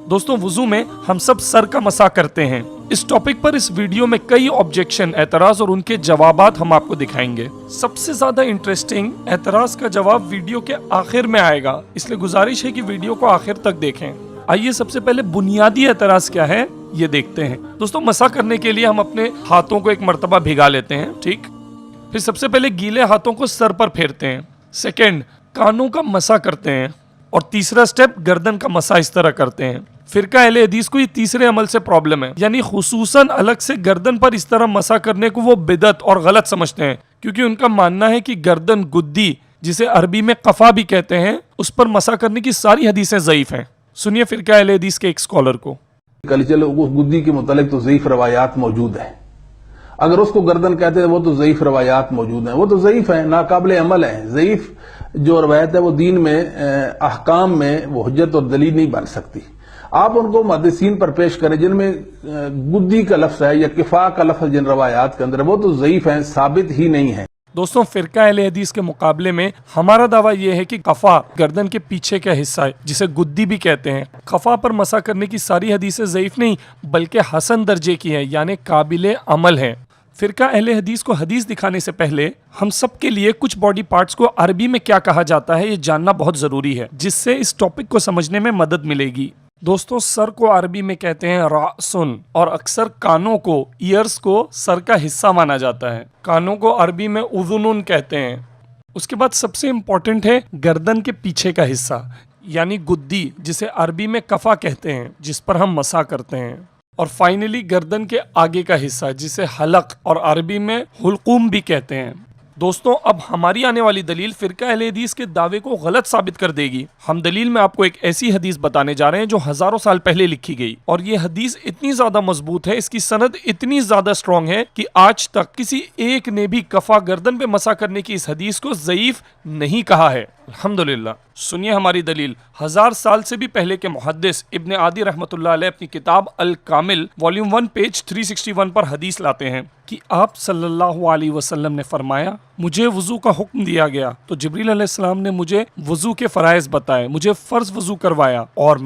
दोस्तों वुजू में हम सब सर का मसा करते हैं। इस टॉपिक पर इस वीडियो में कई ऑब्जेक्शन, एतराज और उनके जवाबात हम आपको दिखाएंगे। सबसे ज्यादा इंटरेस्टिंग एतराज का जवाब वीडियो के आखिर में आएगा, इसलिए गुजारिश है कि वीडियो को आखिर तक देखें। आइए सबसे पहले बुनियादी एतराज क्या है ये देखते हैं। दोस्तों मसा करने के लिए हम अपने हाथों को एक मर्तबा भिगा लेते हैं, ठीक। फिर सबसे पहले गीले हाथों को सर पर फेरते हैं। सेकंड, कानों का मसा करते हैं। और तीसरा स्टेप, गर्दन का मसा इस तरह करते हैं। फिरका अहले हदीस को ये तीसरे अमल से प्रॉब्लम है, यानी खुसूसन अलग से गर्दन पर इस तरह मसा करने को वो बिदअत और गलत समझते हैं, क्योंकि उनका मानना है कि गर्दन गुद्दी, जिसे अरबी में कफा भी कहते हैं, उस पर मसा करने की सारी हदीसें ज़ईफ हैं। सुनिए फिरका अहले हदीस के एक स्कॉलर को। उस गुद्दी के मुतालिक तो ज़ईफ रवायात मौजूद है। अगर उसको गर्दन कहते हैं वो तो ज़ईफ रवायात मौजूद हैं, वो तो ज़ईफ है, नाकाबिल अमल है। ज़ईफ जो रवायत है वो दीन में अहकाम में वो हुज्जत और दलील नहीं बन सकती। आप उनको मुहद्दिसीन पर पेश करें जिनमें गुद्दी का लफ्ज है या किफा का लफ्ज जिन रवायात के अंदर, वो तो ज़ईफ है, साबित ही नहीं है। दोस्तों फिरका अहले हदीस के मुकाबले में हमारा दावा यह है कि कफा गर्दन के पीछे का हिस्सा है, जिसे गुद्दी भी कहते हैं। कफा पर मसा करने की सारी हदीसें ज़ईफ नहीं बल्कि हसन दर्जे की हैं, यानी काबिले अमल हैं। फिरका अहले हदीस को हदीस दिखाने से पहले हम सब के लिए कुछ बॉडी पार्ट्स को अरबी में क्या कहा जाता है ये जानना बहुत जरूरी है, जिससे इस टॉपिक को समझने में मदद मिलेगी। दोस्तों सर को अरबी में कहते हैं रासुन, और अक्सर कानों को, ईयर्स को सर का हिस्सा माना जाता है। कानों को अरबी में उज़ुनुन कहते हैं। उसके बाद सबसे इंपॉर्टेंट है गर्दन के पीछे का हिस्सा, यानी गुद्दी, जिसे अरबी में कफा कहते हैं, जिस पर हम मसा करते हैं। और फाइनली गर्दन के आगे का हिस्सा, जिसे हलक और अरबी में हुलकुम भी कहते हैं। दोस्तों अब हमारी आने वाली दलील फिरका अहले हदीस के दावे को गलत साबित कर देगी। हम दलील में आपको एक ऐसी हदीस बताने जा रहे हैं जो हजारों साल पहले लिखी गई, और ये हदीस इतनी ज्यादा मजबूत है, इसकी सनद इतनी ज्यादा स्ट्रॉन्ग है कि आज तक किसी एक ने भी कफा गर्दन पे मसा करने की इस हदीस को ज़ईफ नहीं कहा है। अल्हम्दुलिल्लाह। सुनिए हमारी दलील। 1000 साल से भी पहले के मुहद्दिस इब्ने आदी रहमतुल्लाह अलैह अपनी किताब अल कामिल वॉल्यूम 1 पेज 361 पर हदीस लाते हैं कि आप सल्लल्लाहु अलैहि वसल्लम ने फरमाया, मुझे वुजू का हुक्म दिया गया तो जिब्रील अलैहिस्सलाम ने मुझे वुजू के फराइज बताए, मुझे फर्ज वुजू करवाया, और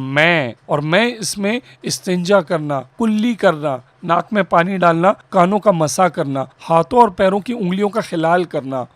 मैं इसमें इस्तिंजा करना, कुल्ली करना, नाक में पानी डालना, कानों का मसा करना, हाथों और पैरों की उंगलियों का खिलाल करना,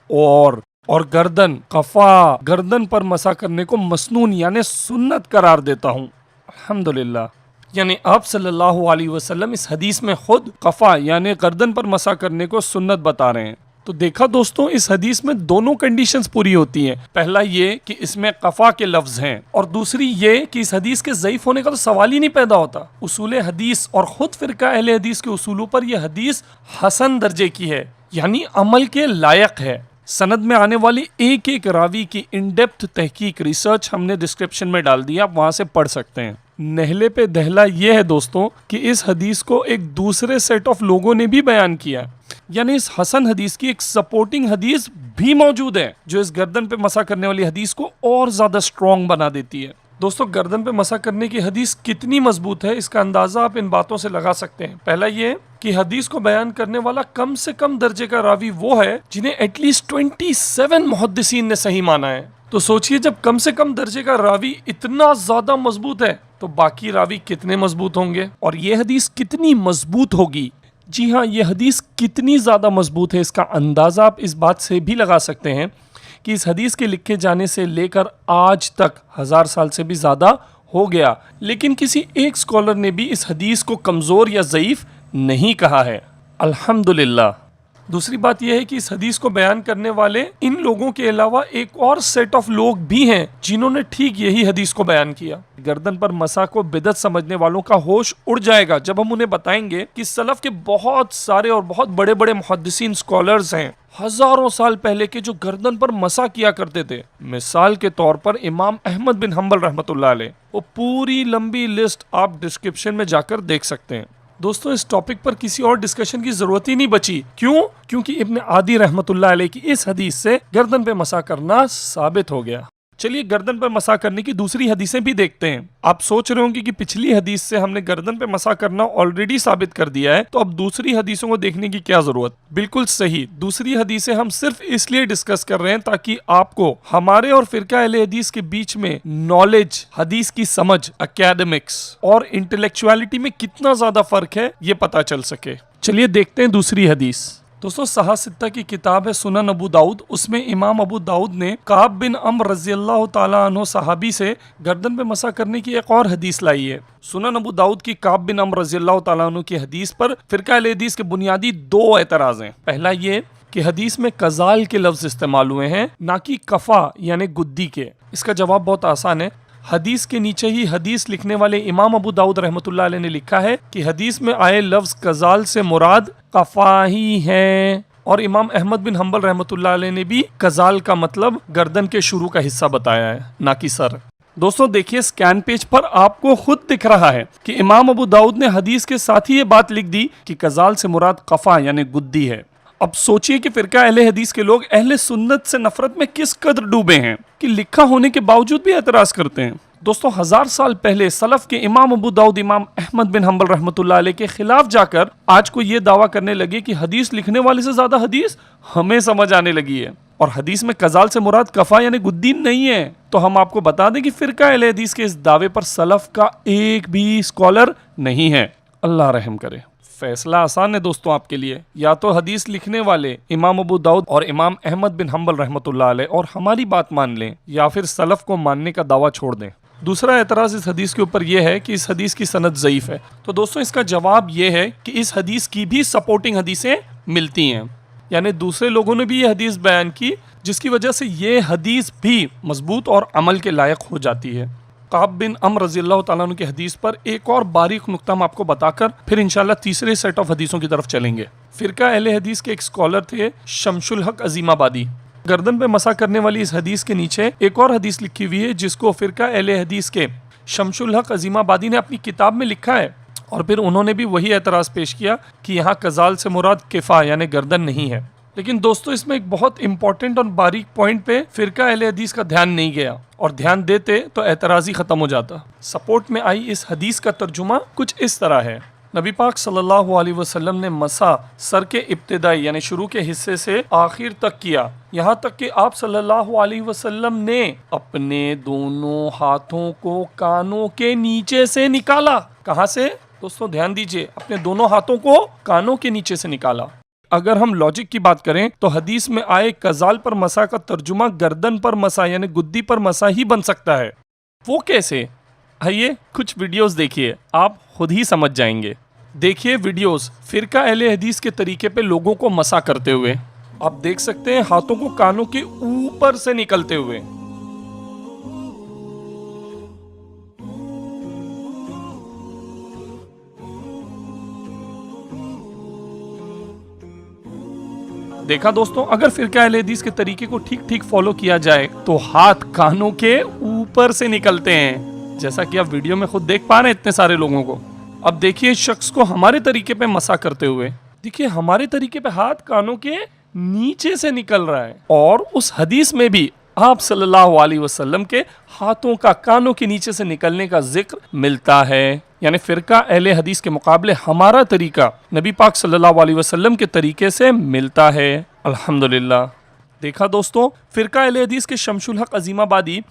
और गर्दन, कफा, गर्दन पर मसा करने को मसनून यानी सुन्नत करार देता हूँ। अल्हम्दुलिल्लाह। यानी आप सल्लल्लाहु अलैहि वसल्लम इस हदीस में खुद कफा यानी गर्दन पर मसा करने को सुन्नत बता रहे हैं। तो देखा दोस्तों, इस हदीस में दोनों कंडीशंस पूरी होती हैं। पहला ये कि इसमें कफा के लफ्ज हैं, और दूसरी ये कि इस हदीस के ज़ईफ होने का तो सवाल ही नहीं पैदा होता। उसूल हदीस और खुद फिरका अहले हदीस के उसूलों पर यह हदीस हसन दर्जे की है, यानी अमल के लायक है। सनद में आने वाली एक एक रावी की इन डेप्थ तहकीक, रिसर्च हमने डिस्क्रिप्शन में डाल दिया, आप वहां से पढ़ सकते हैं। नहले पे दहला यह है दोस्तों कि इस हदीस को एक दूसरे सेट ऑफ लोगों ने भी बयान किया, यानी इस हसन हदीस की एक सपोर्टिंग हदीस भी मौजूद है, जो इस गर्दन पे मसा करने वाली हदीस को और ज्यादा स्ट्रॉन्ग बना देती है। दोस्तों गर्दन पे मसा करने की हदीस कितनी मजबूत है, इसका अंदाजा आप इन बातों से लगा सकते हैं। पहला ये कि हदीस को बयान करने वाला कम से कम दर्जे का रावी वो है जिन्हें एटलीस्ट 27 मुहद्दिसीन ने सही माना है। तो सोचिए, जब कम से कम दर्जे का रावी इतना ज्यादा मजबूत है तो बाकी रावी कितने मजबूत होंगे, और ये हदीस कितनी मजबूत होगी। जी हाँ, ये हदीस कितनी ज्यादा मजबूत है इसका अंदाजा आप इस बात से भी लगा सकते हैं कि इस हदीस के लिखे जाने से लेकर आज तक 1000 साल से भी ज्यादा हो गया, लेकिन किसी एक स्कॉलर ने भी इस हदीस को कमजोर या ज़ईफ नहीं कहा है। अल्हम्दुलिल्लाह। दूसरी बात यह है कि इस हदीस को बयान करने वाले इन लोगों के अलावा एक और सेट ऑफ लोग भी हैं जिन्होंने ठीक यही हदीस को बयान किया। गर्दन पर मसा को बिदअत समझने वालों का होश उड़ जाएगा जब हम उन्हें बताएंगे कि सलफ के बहुत सारे और बहुत बड़े बड़े मुहद्दिसीन स्कॉलर्स हैं हजारों साल पहले के, जो गर्दन पर मसा किया करते थे। मिसाल के तौर पर इमाम अहमद बिन हम्बल रहमतुल्लाह अलैह। वो पूरी लंबी लिस्ट आप डिस्क्रिप्शन में जाकर देख सकते हैं। दोस्तों इस टॉपिक पर किसी और डिस्कशन की जरूरत ही नहीं बची। क्यों? क्योंकि इब्ने आदी रहमतुल्लाह अलैह की इस हदीस से गर्दन पे मसा करना साबित हो गया। चलिए गर्दन पर मसा करने की दूसरी हदीसें भी देखते हैं। आप सोच रहे होंगे कि पिछली हदीस से हमने गर्दन पे मसा करना ऑलरेडी साबित कर दिया है, तो अब दूसरी हदीसों को देखने की क्या जरूरत। बिल्कुल सही, दूसरी हदीसें हम सिर्फ इसलिए डिस्कस कर रहे हैं ताकि आपको हमारे और फिरका अहले हदीस के बीच में नॉलेज, हदीस की समझ, एकेडमिक्स और इंटेलेक्चुअलिटी में कितना ज्यादा फर्क है ये पता चल सके। चलिए देखते हैं दूसरी हदीस। दोस्तों सहा सित्ता की किताब है सुनन अबू दाऊद, उसमें इमाम अबू दाऊद ने काब बिन अम्र रज़ियल्लाहु ताला अन्हु सहाबी से गर्दन पे मसा करने की एक और हदीस लाई है। सुनन अबू दाऊद की काब बिन अम्र रज़ियल्लाहु ताला अन्हु की हदीस पर फिरका अहले हदीस के बुनियादी दो एतराज हैं। पहला ये कि हदीस में कजाल के लफ्ज इस्तेमाल हुए हैं, ना कि कफा यानी गुद्दी के। इसका जवाब बहुत आसान है। हदीस के नीचे ही हदीस लिखने वाले इमाम अबू दाऊद रहमतुल्लाह अलैह ने लिखा है कि हदीस में आए लफ्ज कजाल से मुराद कफा ही है, और इमाम अहमद बिन हम्बल रहमतुल्लाह अलैह ने भी कजाल का मतलब गर्दन के शुरू का हिस्सा बताया है, ना कि सर। दोस्तों देखिए स्कैन पेज पर आपको खुद दिख रहा है कि इमाम अबू दाऊद ने हदीस के साथ ही ये बात लिख दी कि कजाल से मुराद कफा यानी गुद्दी है। अब सोचिए कि फिरका अहले हदीस के लोग अहले सुन्नत से नफरत में किस कदर डूबे हैं कि लिखा होने के बावजूद भी एतराज करते हैं। दोस्तों 1000 साल पहले सलफ के इमाम अबू दाऊद इमाम अहमद बिन हम्बल रहमतुल्लाह अलैह के खिलाफ जाकर आज को ये दावा करने लगे कि हदीस लिखने वाले से ज्यादा हदीस हमें समझ आने लगी है, और हदीस में कजाल से मुराद कफा यानी गुद्दी नहीं है। तो हम आपको बता दें कि फिरका अहले हदीस के इस दावे पर सलफ का एक भी स्कॉलर नहीं है। अल्लाह रहम करे। फैसला आसान है दोस्तों आपके लिए, या तो हदीस लिखने वाले इमाम अबू दाऊद और इमाम अहमद बिन हम्बल रहमतुल्लाह अलैह और हमारी बात मान लें, या फिर सलफ को मानने का दावा छोड़ दें। दूसरा एतराज इस हदीस के ऊपर यह है कि इस हदीस की सनद ज़ईफ है। तो दोस्तों इसका जवाब यह है कि इस हदीस की भी सपोर्टिंग हदीसें मिलती हैं, यानी दूसरे लोगों ने भी ये हदीस बयान की जिसकी वजह से ये हदीस भी मजबूत और अमल के लायक हो जाती है। काब बिन अम्र रज़ियल्लाहु ताला अन्हु की हदीस पर एक और बारीक नुक्ता हम आपको बताकर फिर इंशाल्लाह तीसरे सेट ऑफ हदीसों की तरफ चलेंगे। फिरका अहले हदीस के एक स्कॉलर थे शमशुल हक अजीमाबादी। गर्दन पे मसा करने वाली इस हदीस के नीचे एक और हदीस लिखी हुई है जिसको फिरका अहले हदीस के शमशुल हक अजीमाबादी ने अपनी किताब में लिखा है, और फिर उन्होंने भी वही एतराज पेश किया कि यहाँ कजाल से मुराद किफा यानी गर्दन नहीं है। लेकिन दोस्तों इसमें एक बहुत इंपॉर्टेंट और बारीक पॉइंट पे फिरका अहले हदीस का ध्यान नहीं गया, और ध्यान देते तो एतराज़ी खत्म हो जाता। सपोर्ट में आई इस हदीस का तर्जुमा कुछ इस तरह है। नबी पाक सल्लल्लाहु अलैहि वसल्लम ने मसा सर के इब्तिदाई यानी शुरू के हिस्से से आखिर तक किया, यहाँ तक कि आप सल्लल्लाहु अलैहि वसल्लम ने अपने दोनों हाथों को कानों के नीचे से निकाला। कहाँ से दोस्तों ध्यान दीजिए, अपने दोनों हाथों को कानों के नीचे से निकाला। अगर हम लॉजिक की बात करें तो हदीस में आए कजाल पर मसा का तर्जुमा गर्दन पर मसा यानी गुद्दी पर मसा ही बन सकता है। वो कैसे? आइए कुछ वीडियोस देखिए, आप खुद ही समझ जाएंगे। देखिए वीडियोस फिरका अहले हदीस के तरीके पे लोगों को मसा करते हुए। आप देख सकते हैं हाथों को कानों के ऊपर से निकलते हुए। देखा दोस्तों, अगर फिरका अहले हदीस के तरीके को ठीक ठीक फॉलो किया जाए तो हाथ कानों के ऊपर से निकलते हैं, जैसा कि आप वीडियो में खुद देख पा रहे हैं इतने सारे लोगों को। अब देखिए इस शख्स को हमारे तरीके पे मसा करते हुए। देखिए हमारे तरीके पे हाथ कानों के नीचे से निकल रहा है, और उस हदीस में भी आप सल्लल्लाहु अलैहि वसल्लम के हाथों का कानों के नीचे से निकलने का जिक्र मिलता है। यानी फिरका अहले हदीस के मुकाबले हमारा तरीका नबी पाक सल्लल्लाहु अलैहि वसल्लम के तरीके से मिलता है। अल्हम्दुलिल्लाह। देखा दोस्तों, फिरका अहले हदीस के शमशुल हक अजीमाबादी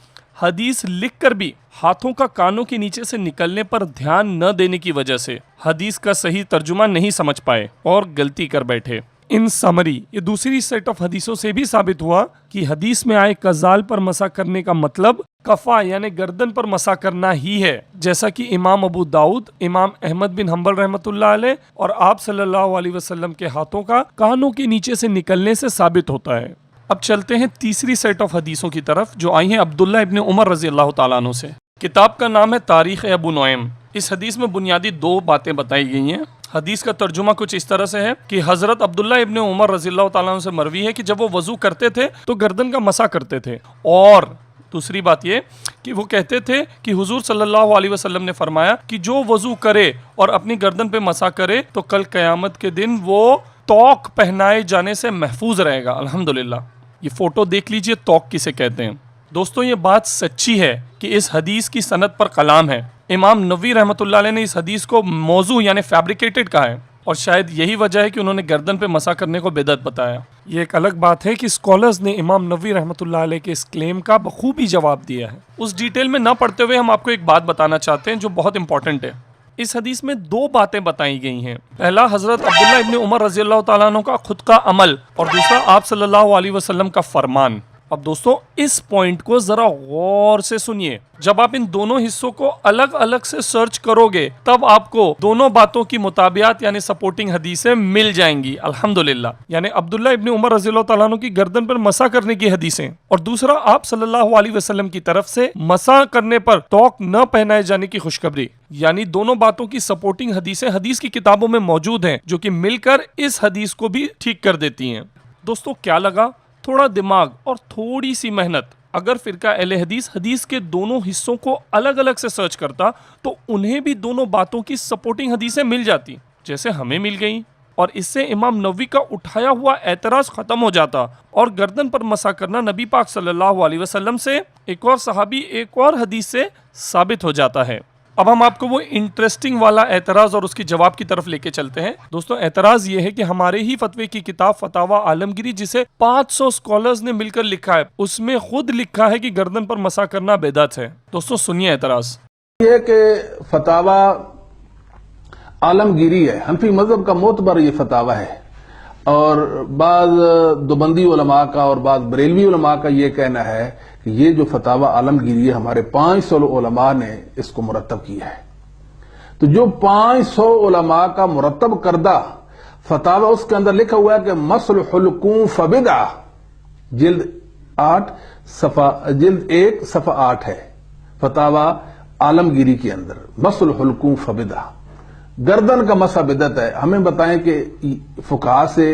हदीस लिखकर भी हाथों का कानों के नीचे से निकलने पर ध्यान न देने की वजह से हदीस का सही तर्जुमा नहीं समझ पाए और गलती कर बैठे। इन समरी ये दूसरी सेट ऑफ हदीसों से भी साबित हुआ कि हदीस में आए कजाल पर मसा करने का मतलब कफा यानी गर्दन पर मसा करना ही है, जैसा कि इमाम अबू दाऊद, इमाम अहमद बिन हम्बल रहमतुल्लाह अलैह और आप सल्लल्लाहु अलैहि वसल्लम के हाथों का कानों के नीचे से निकलने से साबित होता है। अब चलते हैं तीसरी सेट ऑफ हदीसों की तरफ जो आई हैं अब्दुल्लाह इब्न उमर रज़ियल्लाहु ताला अन्हु से। किताब का नाम है तारीख अबू नुएम। इस हदीस में बुनियादी दो बातें बताई गई हैं। हदीस का तर्जुमा कुछ इस तरह से है कि हजरत अब्दुल्लाह इब्न उमर रज़ियल्लाहु ताला अन्हु से मरवी है कि जब वो वजू करते थे तो गर्दन का मसा करते थे, और दूसरी बात ये कि वो कहते थे कि हुजूर सल्लल्लाहु अलैहि वसल्लम ने फरमाया कि जो वजू करे और अपनी गर्दन पे मसा करे तो कल क़यामत के दिन वो तौक पहनाए जाने से महफूज रहेगा। अल्हम्दुलिल्लाह। ये फोटो देख लीजिए, तौक किसे कहते हैं। दोस्तों ये बात सच्ची है कि इस हदीस की सनद पर कलाम है। इमाम नवी रहमतुल्लाह अलैह ने इस हदीस को मौजू यानी फैब्रिकेटेड कहा है और शायद यही वजह है कि उन्होंने गर्दन पे मसा करने को बिदअत बताया। ये एक अलग बात है कि स्कॉलर्स ने इमाम नवी रहमतुल्लाह अलैह के इस क्लेम का बखूबी जवाब दिया है। उस डिटेल में ना पढ़ते हुए हम आपको एक बात बताना चाहते हैं जो बहुत इंपॉर्टेंट है। इस हदीस में दो बातें बताई गई हैं। पहला हजरत अब्दुल्ला इब्न उमर रज़ियल्लाहु ताला अन्हु का खुद का अमल और दूसरा आप सल्लल्लाहु अलैहि वसल्लम का फरमान। अब दोस्तों इस पॉइंट को जरा गौर से सुनिए। जब आप इन दोनों हिस्सों को अलग अलग से सर्च करोगे तब आपको दोनों बातों की मुताबियात यानी सपोर्टिंग हदीसें मिल जाएंगी अल्हम्दुलिल्लाह। यानी अब्दुल्ला इब्न उमर रज़ियल्लाहु ताला अन्हु की गर्दन पर मसा करने की हदीसें और दूसरा आप सल्लल्लाहु अलैहि वसल्लम की तरफ से मसा करने पर तौक न पहनाए जाने की खुशखबरी। यानी दोनों बातों की सपोर्टिंग हदीसें हदीस की किताबों में मौजूद हैं जो कि मिलकर इस हदीस को भी ठीक कर देती हैं। दोस्तों क्या लगा? थोड़ा दिमाग और थोड़ी सी मेहनत। अगर फिरका अहले हदीस हदीस के दोनों हिस्सों को अलग अलग से सर्च करता तो उन्हें भी दोनों बातों की सपोर्टिंग हदीसें मिल जाती जैसे हमें मिल गई और इससे इमाम नबवी का उठाया हुआ एतराज खत्म हो जाता और गर्दन पर मसा करना नबी पाक सल्लल्लाहु अलैहि वसल्लम से एक और सहाबी एक और हदीस से साबित हो जाता है। अब हम आपको वो इंटरेस्टिंग वाला एतराज और उसकी जवाब की तरफ लेके चलते हैं। दोस्तों एतराज ये है कि हमारे ही फतवे की किताब फतावा आलमगिरी जिसे 500 स्कॉलर्स ने मिलकर लिखा है उसमें खुद लिखा है कि गर्दन पर मसा करना बेदात है। दोस्तों सुनिए एतराज। ये कि फतावा आलमगिरी है, हनफी मजहब का मोतबर ये फतावा है और बाद दोबंदी उलमा का और बाद बरेलवी उलमा का ये कहना है कि ये जो फतावा आलमगिरी है हमारे 500 उलमा ने इसको मुरतब किया है। तो जो 500 उलमा का मुरतब करदा फतावा उसके अंदर लिखा हुआ है कि मसल हुलकुम फबिदा जिल्द 1 सफा 8 है फतावा आलमगिरी के अंदर मसल हुलकुम फबिदा गर्दन का मसा बिदत है। हमें बताएं कि फुकाहा से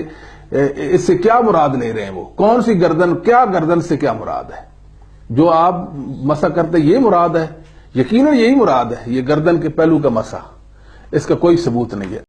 इससे क्या मुराद ले रहे हैं, वो कौन सी गर्दन, क्या गर्दन से क्या मुराद है? जो आप मसा करते ये मुराद है? यकीनन यही मुराद है, ये गर्दन के पहलू का मसा, इसका कोई सबूत नहीं है।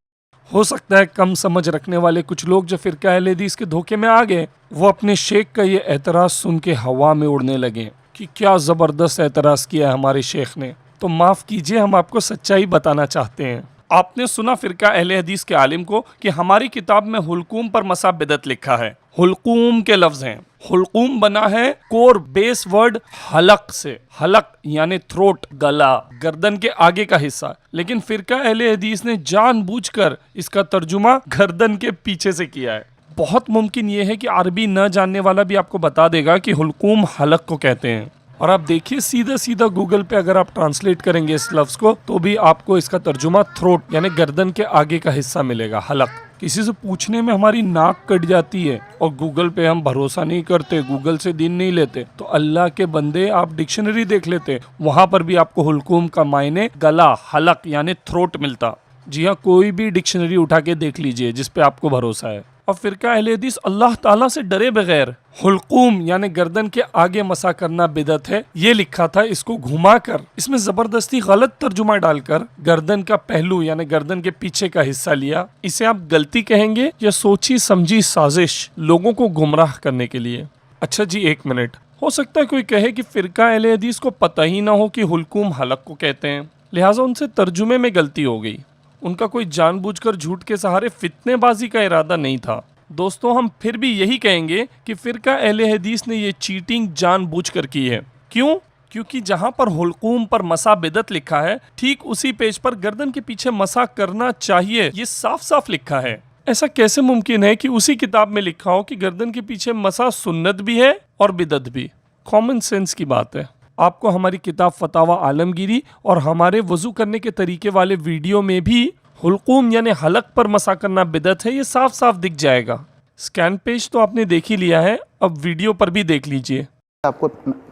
हो सकता है कम समझ रखने वाले कुछ लोग जो फिरका अहले हदीस के धोखे में आ गए वो अपने शेख का ये एतराज सुन के हवा में उड़ने लगे कि क्या जबरदस्त एतराज किया है हमारे शेख ने। तो माफ कीजिए, हम आपको सच्चाई बताना चाहते हैं। आपने सुना फिरका अहले हदीस के आलिम को कि हमारी किताब में हुलकूम पर मसा बिदत लिखा है। हुलकूम के लफ्ज हैं। हुलकूम बना है कोर बेस वर्ड हलक से। हलक यानी थ्रोट, गला, गर्दन के आगे का हिस्सा। लेकिन फिरका अहले हदीस ने जानबूझकर इसका तर्जुमा गर्दन के पीछे से किया है। बहुत मुमकिन ये है कि अरबी न जानने वाला भी आपको बता देगा कि हुलकूम हलक को कहते हैं। और आप देखिए सीधा सीधा गूगल पे अगर आप ट्रांसलेट करेंगे इस लफ्ज को तो भी आपको इसका तर्जुमा थ्रोट यानी गर्दन के आगे का हिस्सा मिलेगा, हलक। किसी से पूछने में हमारी नाक कट जाती है और गूगल पे हम भरोसा नहीं करते, गूगल से दिन नहीं लेते, तो अल्लाह के बंदे आप डिक्शनरी देख लेते, वहां पर भी आपको हुलकूम का मायने गला, हलक यानी थ्रोट मिलता। जी हाँ, कोई भी डिक्शनरी उठा के देख लीजिए जिस पे आपको भरोसा है। और फिरका अहले हदीस अल्लाह ताला से डरे बगैर हुलकूम यानी गर्दन के आगे मसा करना बिदत है ये लिखा था। इसको घुमाकर इसमें जबरदस्ती गलत तर्जुमा डालकर गर्दन का पहलू यानी गर्दन के पीछे का हिस्सा लिया। इसे आप गलती कहेंगे या सोची समझी साजिश लोगों को गुमराह करने के लिए। अच्छा जी, एक मिनट, हो सकता है कोई कहे कि फिरका अहले हदीस को पता ही ना हो कि हुलकूम हलक को कहते हैं, लिहाजा उनसे तर्जुमे में गलती हो गई। उनका कोई जानबूझकर झूठ के सहारे फितनेबाजी का इरादा नहीं था। दोस्तों हम फिर भी यही कहेंगे कि फिरका अहले हदीस ने ये चीटिंग जानबूझकर की है। क्यों? क्योंकि जहां पर हुलकूम पर मसा बिदत लिखा है ठीक उसी पेज पर गर्दन के पीछे मसा करना चाहिए ये साफ साफ लिखा है। ऐसा कैसे मुमकिन है कि उसी किताब में लिखा हो कि गर्दन के पीछे मसा सुन्नत भी है और बिदत भी? कॉमन सेंस की बात है। आपको हमारी किताब फतावा आलमगिरी और हमारे वजू करने के तरीके वाले वीडियो में भी हुलकूम यानी हलक पर मसा करना बिदत है ये साफ साफ दिख जाएगा। स्कैन पेज तो आपने देख ही लिया है, अब वीडियो पर भी देख लीजिए। आपको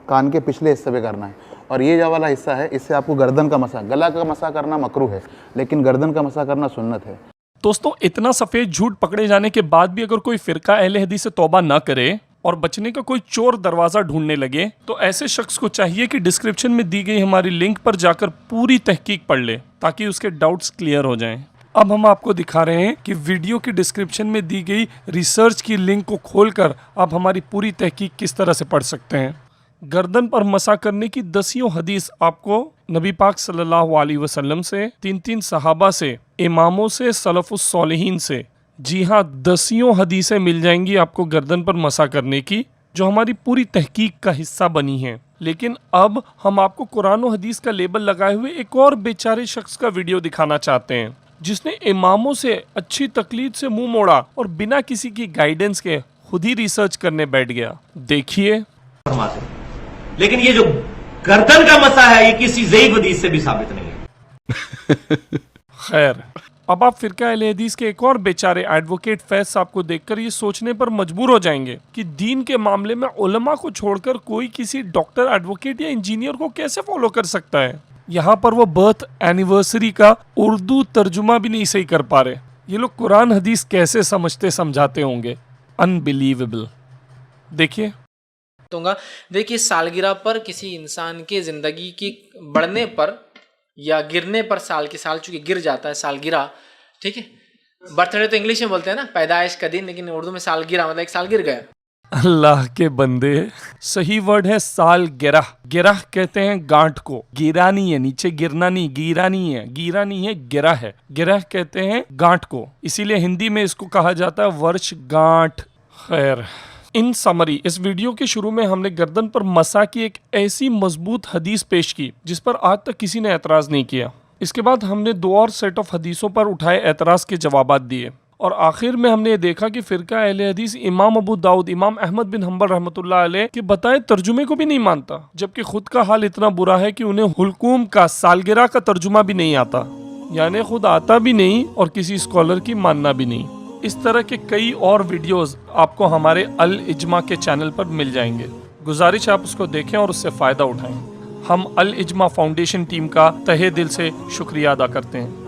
कान के पिछले हिस्से पे करना है और ये जो वाला हिस्सा है इससे आपको गर्दन का मसा, गला का मसा करना मकरूह है लेकिन गर्दन का मसा करना सुन्नत है। दोस्तों इतना सफेद झूठ पकड़े जाने के बाद भी अगर कोई फिरका अहले हदीस से तौबा ना करे और बचने का कोई चोर दरवाजा ढूंढने लगे तो ऐसे शख्स को चाहिए कि डिस्क्रिप्शन में दी गई हमारी लिंक पर जाकर पूरी तहकीक पढ़ ले ताकि उसके डाउट्स क्लियर हो जाएं। अब हम आपको दिखा रहे हैं कि वीडियो की डिस्क्रिप्शन में दी गई रिसर्च की लिंक को खोलकर आप हमारी पूरी तहकीक किस तरह से पढ़ सकते हैं। गर्दन पर मसा करने की 10 हदीस आपको नबी पाक सल्लल्लाहु अलैहि वसल्लम से, 3 सहाबा से, इमामों से, सलफुस सालिहीन से, जी हाँ 10 हदीसें मिल जाएंगी आपको गर्दन पर मसा करने की, जो हमारी पूरी तहकीक का हिस्सा बनी है। लेकिन अब हम आपको कुरान और हदीस का लेबल लगाए हुए एक और बेचारे शख्स का वीडियो दिखाना चाहते हैं, जिसने इमामों से अच्छी तकलीद से मुंह मोड़ा और बिना किसी की गाइडेंस के खुद ही रिसर्च करने बैठ गया। देखिए। फरमाते हैं। लेकिन ये जो गर्दन का मसा है ये किसी ज़ईफ़ हदीस से भी साबित नहीं है। खैर, अब आप फिरका अहले हदीस के एक और बेचारे एडवोकेट फैज साहब को देखकर ये सोचने पर मजबूर हो जाएंगे कि दीन के मामले में उलमा को छोड़कर कोई किसी डॉक्टर, एडवोकेट या इंजीनियर को कैसे फॉलो कर सकता है। यहाँ पर वो बर्थ एनिवर्सरी का उर्दू तर्जुमा भी नहीं सही कर पा रहे। ये लोग कुरान हदीस कैसे समझते समझाते होंगे। अनबिलीवेबल। देखिए। देखिए, सालगिरह पर किसी इंसान के ज़िंदगी की बढ़ने पर या गिरने पर, साल के साल चूंकि गिर जाता है सालगिरह, ठीक है। बर्थडे तो इंग्लिश में बोलते हैं ना, पैदाइश का दिन, लेकिन उर्दू में सालगिरह मतलब एक साल गिर गया। अल्लाह के बंदे, सही वर्ड है सालगिरह। गिरह कहते हैं गांठ को, गिरा नहीं है, नीचे गिरना नहीं, गिरा नहीं है, गिरा नहीं है, गिरा है। गिरह कहते हैं गांठ को, इसीलिए हिंदी में इसको कहा जाता है वर्षगांठ। खैर, इन समरी इस वीडियो के शुरू में हमने गर्दन पर मसा की एक ऐसी मजबूत हदीस पेश की जिस पर आज तक किसी ने एतराज नहीं किया। इसके बाद हमने 2 और सेट ऑफ हदीसों पर उठाए एतराज के जवाबात दिए, और आखिर में हमने ये देखा कि फिरका अहले हदीस इमाम अबू दाऊद, इमाम अहमद बिन हम्बल रहमतुल्लाह अलैह के बताए तर्जुमे को भी नहीं मानता, जबकि खुद का हाल इतना बुरा है कि उन्हें हुलकूम का सालगिरह का तर्जुमा भी नहीं आता, यानी खुद आता भी नहीं और किसी स्कॉलर की मानना भी नहीं। इस तरह के कई और वीडियोस आपको हमारे अल इज्मा के चैनल पर मिल जाएंगे। गुजारिश आप उसको देखें और उससे फ़ायदा उठाएं। हम अल इज्मा फाउंडेशन टीम का तहे दिल से शुक्रिया अदा करते हैं।